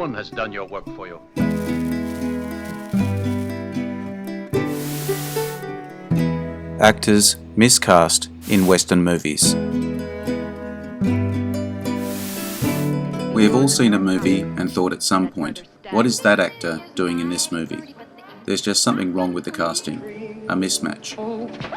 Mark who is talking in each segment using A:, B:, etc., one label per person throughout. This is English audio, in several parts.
A: woman has done your work for you.
B: Actors miscast in Western movies. We have all seen a movie and thought at some point, what is that actor doing in this movie? There's just something wrong with the casting, a mismatch.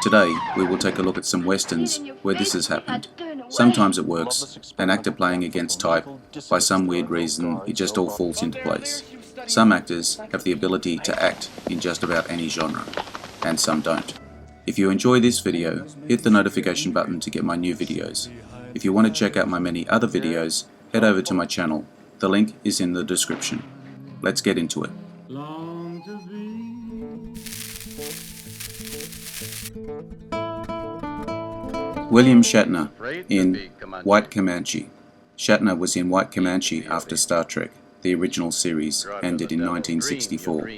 B: Today, we will take a look at some westerns where this has happened. Sometimes it works, an actor playing against type, by some weird reason it just all falls into place. Some actors have the ability to act in just about any genre, and some don't. If you enjoy this video, hit the notification button to get my new videos. If you want to check out my many other videos, head over to my channel. The link is in the description. Let's get into it. William Shatner in White Comanche. Shatner was in White Comanche after Star Trek, the original series, ended in 1964,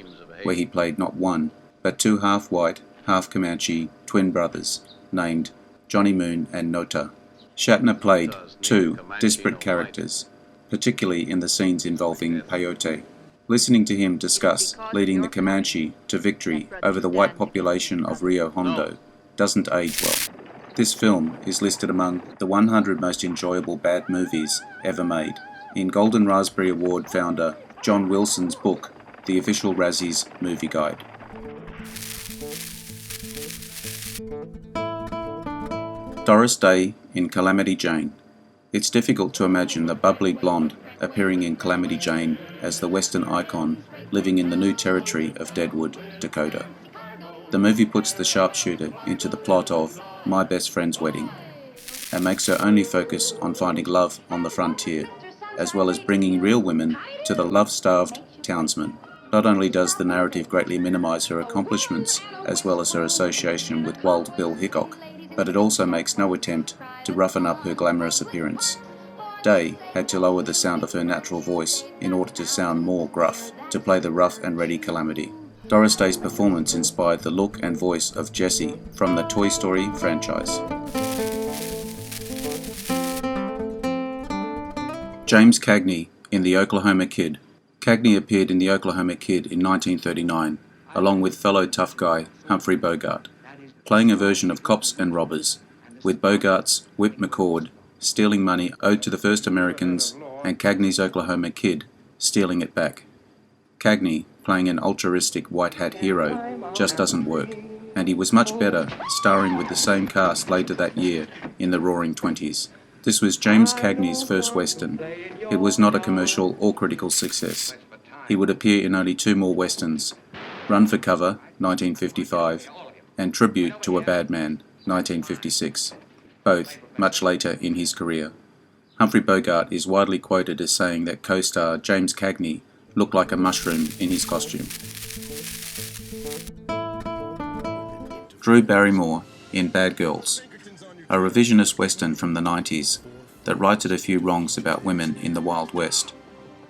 B: where he played not one, but two half-white, half-Comanche twin brothers, named Johnny Moon and Nota. Shatner played two disparate characters, particularly in the scenes involving peyote. Listening to him discuss leading the Comanche to victory over the white population of Rio Hondo doesn't age well. This film is listed among the 100 most enjoyable bad movies ever made in Golden Raspberry Award founder John Wilson's book, The Official Razzies Movie Guide. Doris Day in Calamity Jane. It's difficult to imagine the bubbly blonde appearing in Calamity Jane as the Western icon living in the new territory of Deadwood, Dakota. The movie puts the sharpshooter into the plot of My Best Friend's Wedding and makes her only focus on finding love on the frontier, as well as bringing real women to the love-starved townsmen. Not only does the narrative greatly minimize her accomplishments as well as her association with Wild Bill Hickok, but it also makes no attempt to roughen up her glamorous appearance. Day had to lower the sound of her natural voice in order to sound more gruff, to play the rough and ready Calamity. Doris Day's performance inspired the look and voice of Jessie from the Toy Story franchise. James Kagney in The Oklahoma Kid. Kagney appeared in The Oklahoma Kid in 1939, along with fellow tough guy Humphrey Bogart, playing a version of Cops and Robbers, with Bogart's Whip McCord stealing money owed to the first Americans and Cagney's Oklahoma Kid stealing it back. Kagney, playing an altruistic white hat hero, just doesn't work, and he was much better starring with the same cast later that year in the Roaring Twenties. This was James Cagney's first Western. It was not a commercial or critical success. He would appear in only two more Westerns, Run for Cover, 1955, and Tribute to a Bad Man, 1956, both much later in his career. Humphrey Bogart is widely quoted as saying that co-star James Kagney looked like a mushroom in his costume. Drew Barrymore in Bad Girls, a revisionist western from the 90s that righted a few wrongs about women in the Wild West,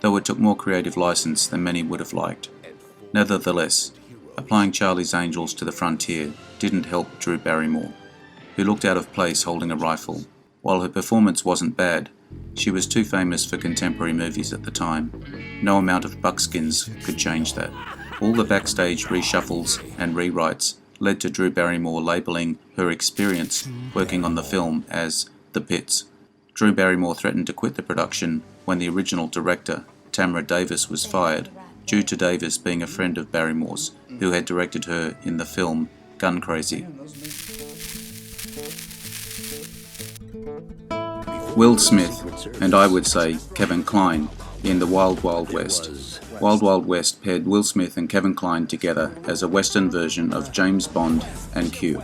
B: though it took more creative license than many would have liked. Nevertheless, applying Charlie's Angels to the frontier didn't help Drew Barrymore, who looked out of place holding a rifle. While her performance wasn't bad, she was too famous for contemporary movies at the time. No amount of buckskins could change that. All the backstage reshuffles and rewrites led to Drew Barrymore labelling her experience working on the film as The Pits. Drew Barrymore threatened to quit the production when the original director, Tamara Davis, was fired, due to Davis being a friend of Barrymore's, who had directed her in the film Gun Crazy. Will Smith, and I would say Kevin Kline, in The Wild Wild West. Wild Wild West paired Will Smith and Kevin Kline together as a Western version of James Bond and Q,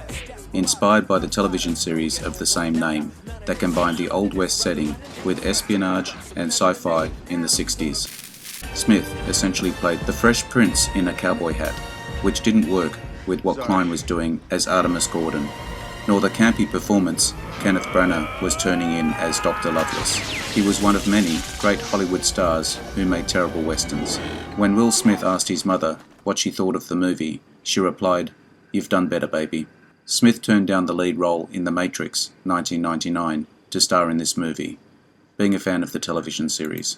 B: inspired by the television series of the same name that combined the Old West setting with espionage and sci-fi in the 60s. Smith essentially played the Fresh Prince in a cowboy hat, which didn't work with what Kline was doing as Artemis Gordon, nor the campy performance Kenneth Branagh was turning in as Dr. Lovelace. He was one of many great Hollywood stars who made terrible westerns. When Will Smith asked his mother what she thought of the movie, she replied, "You've done better, baby." Smith turned down the lead role in The Matrix, 1999, to star in this movie, being a fan of the television series.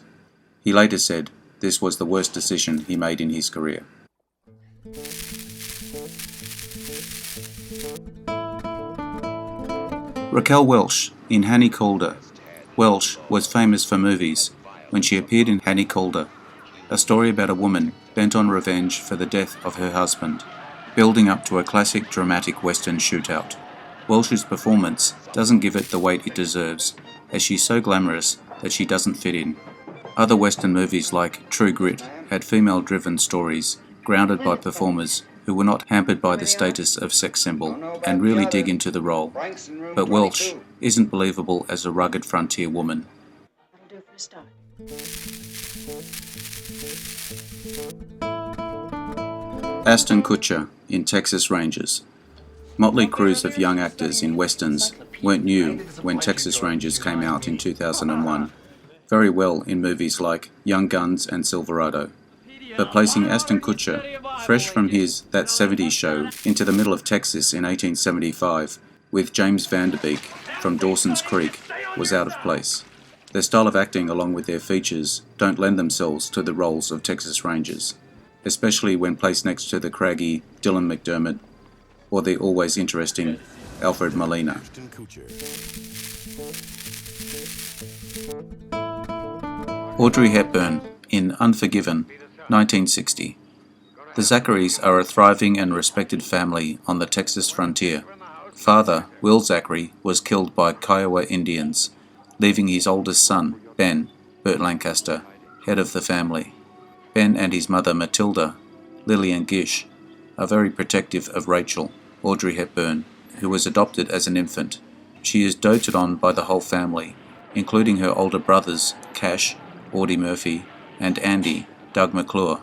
B: He later said, this was the worst decision he made in his career. Raquel Welch in Hannie Calder. Welch was famous for movies when she appeared in Hannie Calder, a story about a woman bent on revenge for the death of her husband, building up to a classic dramatic Western shootout. Welch's performance doesn't give it the weight it deserves, as she's so glamorous that she doesn't fit in. Other Western movies like True Grit had female-driven stories grounded by performers who were not hampered by the status of sex symbol and really dig into the role. But Welch isn't believable as a rugged frontier woman. Aston Kutcher in Texas Rangers. Motley crews of young actors in westerns weren't new when Texas Rangers came out in 2001, very well in movies like Young Guns and Silverado. But placing Aston Kutcher, fresh from his That 70s Show, into the middle of Texas in 1875 with James Van Der Beek from Dawson's Creek was out of place. Their style of acting along with their features don't lend themselves to the roles of Texas Rangers, especially when placed next to the craggy Dylan McDermott or the always interesting Alfred Molina. Audrey Hepburn in Unforgiven, 1960. The Zacharys are a thriving and respected family on the Texas frontier. Father, Will Zachary, was killed by Kiowa Indians, leaving his oldest son, Ben, Burt Lancaster, head of the family. Ben and his mother Matilda, Lillian Gish, are very protective of Rachel, Audrey Hepburn, who was adopted as an infant. She is doted on by the whole family, including her older brothers, Cash, Audie Murphy, and Andy, Doug McClure.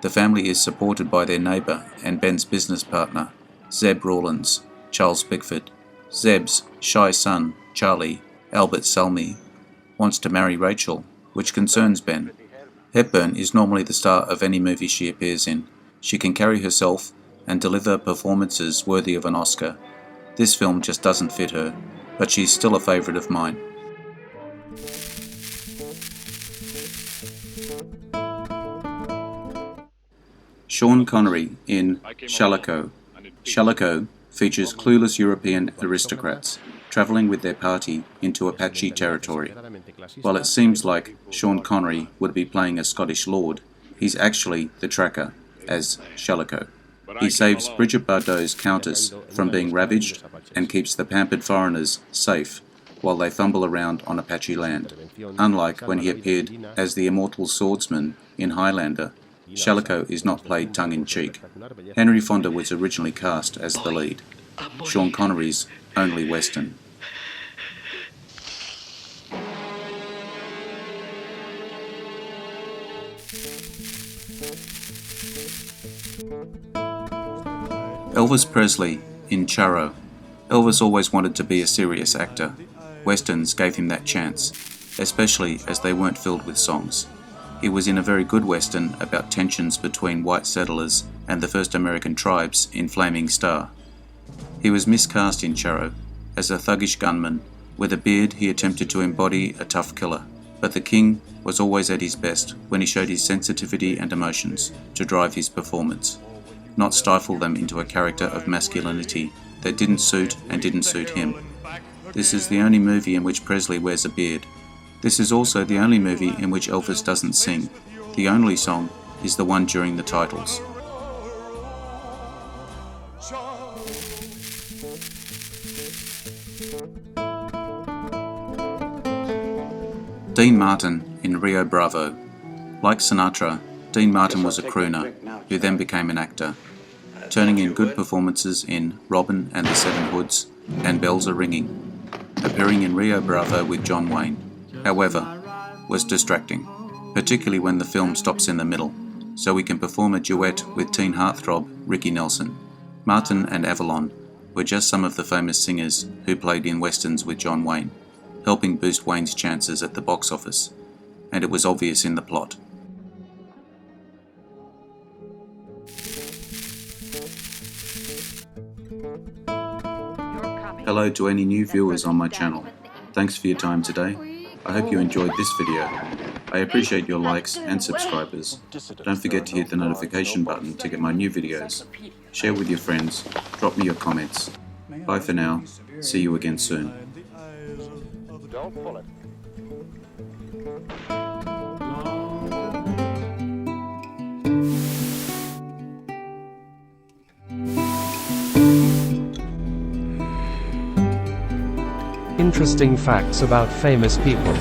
B: The family is supported by their neighbour and Ben's business partner, Zeb Rawlins, Charles Bickford. Zeb's shy son, Charlie, Albert Salmi, wants to marry Rachel, which concerns Ben. Hepburn is normally the star of any movie she appears in. She can carry herself and deliver performances worthy of an Oscar. This film just doesn't fit her, but she's still a favourite of mine. Sean Connery in Shalako. Shalako features clueless European aristocrats travelling with their party into Apache territory. While it seems like Sean Connery would be playing a Scottish lord, he's actually the tracker, as Shalako. He saves Bridget Bardot's countess from being ravaged and keeps the pampered foreigners safe while they fumble around on Apache land. Unlike when he appeared as the immortal swordsman in Highlander, Shalako is not played tongue-in-cheek. Henry Fonda was originally cast as the lead, Sean Connery's only Western. Elvis Presley in Charro. Elvis always wanted to be a serious actor. Westerns gave him that chance, especially as they weren't filled with songs. He was in a very good Western about tensions between white settlers and the first American tribes in Flaming Star. He was miscast in Charro. As a thuggish gunman, with a beard he attempted to embody a tough killer, but the king was always at his best when he showed his sensitivity and emotions to drive his performance, not stifle them into a character of masculinity that didn't suit and didn't suit him. This is the only movie in which Presley wears a beard. This is also the only movie in which Elvis doesn't sing. The only song is the one during the titles. Dean Martin in Rio Bravo. Like Sinatra, Dean Martin was a crooner, who then became an actor, turning in good performances in Robin and the Seven Hoods and Bells Are Ringing. Appearing in Rio Bravo with John Wayne, however, was distracting, particularly when the film stops in the middle, so we can perform a duet with teen heartthrob Ricky Nelson. Martin and Avalon were just some of the famous singers who played in westerns with John Wayne, helping boost Wayne's chances at the box office, and it was obvious in the plot. Hello to any new viewers on my channel. Thanks for your time today. I hope you enjoyed this video. I appreciate your likes and subscribers. Don't forget to hit the notification button to get my new videos. Share with your friends. Drop me your comments. Bye for now. See you again soon.
A: Don't pull it.
C: Interesting facts about famous people.